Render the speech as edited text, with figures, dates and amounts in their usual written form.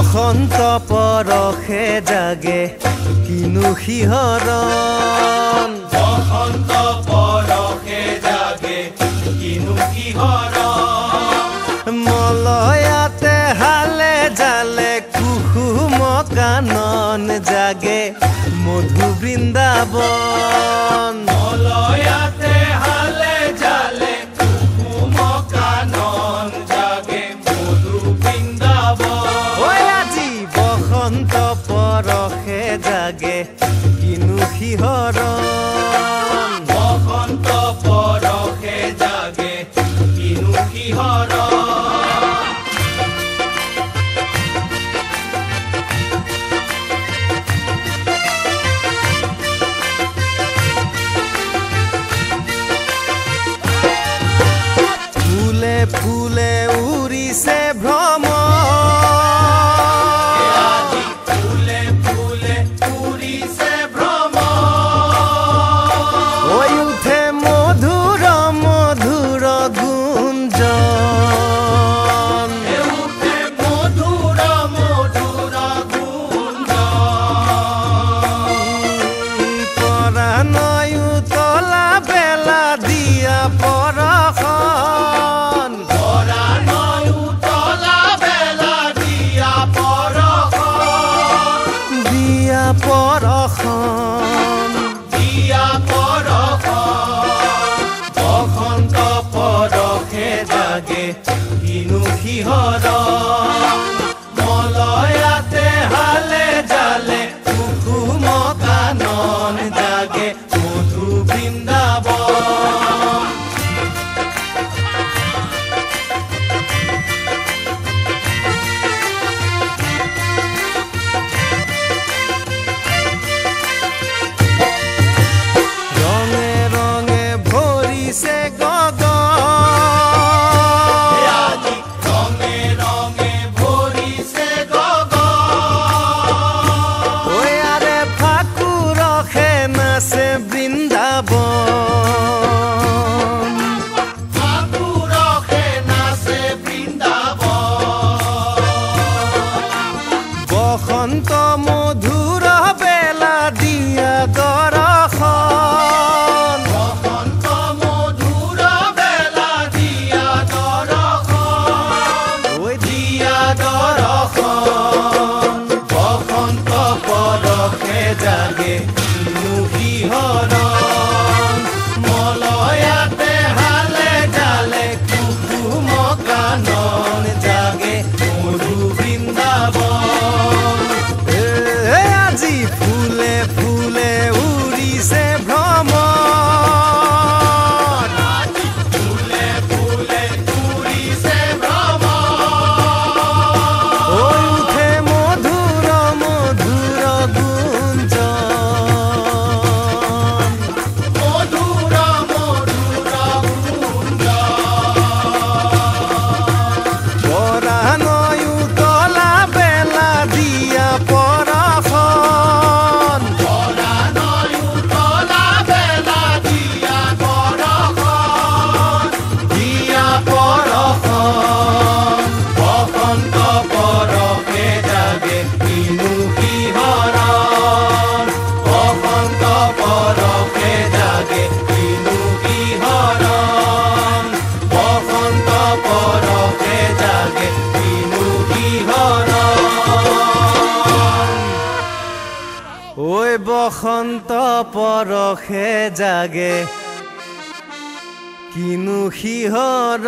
বসন্ত পৰশে জাগে কিনো শিহৰণ বসন্ত পৰশে জাগে কিনো শিহৰণ মলয়াতে হালে জালে কুসুম কানন জাগে মধু বৃন্দাবন মলয়াতে হালে জালে কুসুম কানন জাগে মধু বৃন্দাবন আজি বসন্ত পৰশে জাগে কিনো শিহৰণ বসন্ত পৰশে জাগে কিনো শিহৰণ ফুলে ফুলে উৰিছে ভ্ৰমণ আজি ফুলে ফুলে উৰিছে ভ্ৰমণ হৈ উঠে মধুৰ মধুৰ গুঞ্জন উঠে মধুৰ মধুৰ গুঞ্জন পৰাণয় উতলা বেলা দিয়া পৰশন পৰাণয় উতলা বেলা দিয়া পৰশন দিয়া পৰশন দিয়া পৰশন বসন্ত পৰশে জাগে কিনো শিহৰণ মলয়াতে হালে জালে কুসুম কানন জাগে মধু বৃন্দাবন ৰঙে ৰঙে ভৰিছে গগন আজি ৰঙে ৰঙে ভৰিছে গগন ঐ আৰে ফাকু ৰখে নাচে বৃন্দাবন আকুৰসে নাচে বৃন্দাবন বসন্ত মধুৰ বেলা দিয়া দৰ্শন বসন্ত মধুৰ বেলা দিয়া দৰ্শন ঐ দিয়া দৰ্শন বসন্ত পৰশে জাগে কিনো শিহৰণ মলয়াতে হালে জালে কুসুম কানন জাগে মধু বৃন্দাবন এ আজি ফুলে ফুলে উৰিছে ভ্ৰমণ ফুলে ফুলে উৰিছে ভ্ৰমণ হৈ উঠে মধুৰ মধুৰ গুঞ্জন মধুৰ মধুৰ গুঞ্জন পৰাণয় উতলা বেলা দিয়া পৰশন পৰাণয় উতলা বেলা দিয়া পৰশন দিয়া পৰশন বসন্ত পৰশে জাগে কিনো শিহৰণ বসন্ত পৰশে জাগে কিনো শিহৰণ বসন্ত পৰশে জাগে কিনো শিহৰণ ঐ বসন্ত পৰশে জাগে কিনো শিহৰণ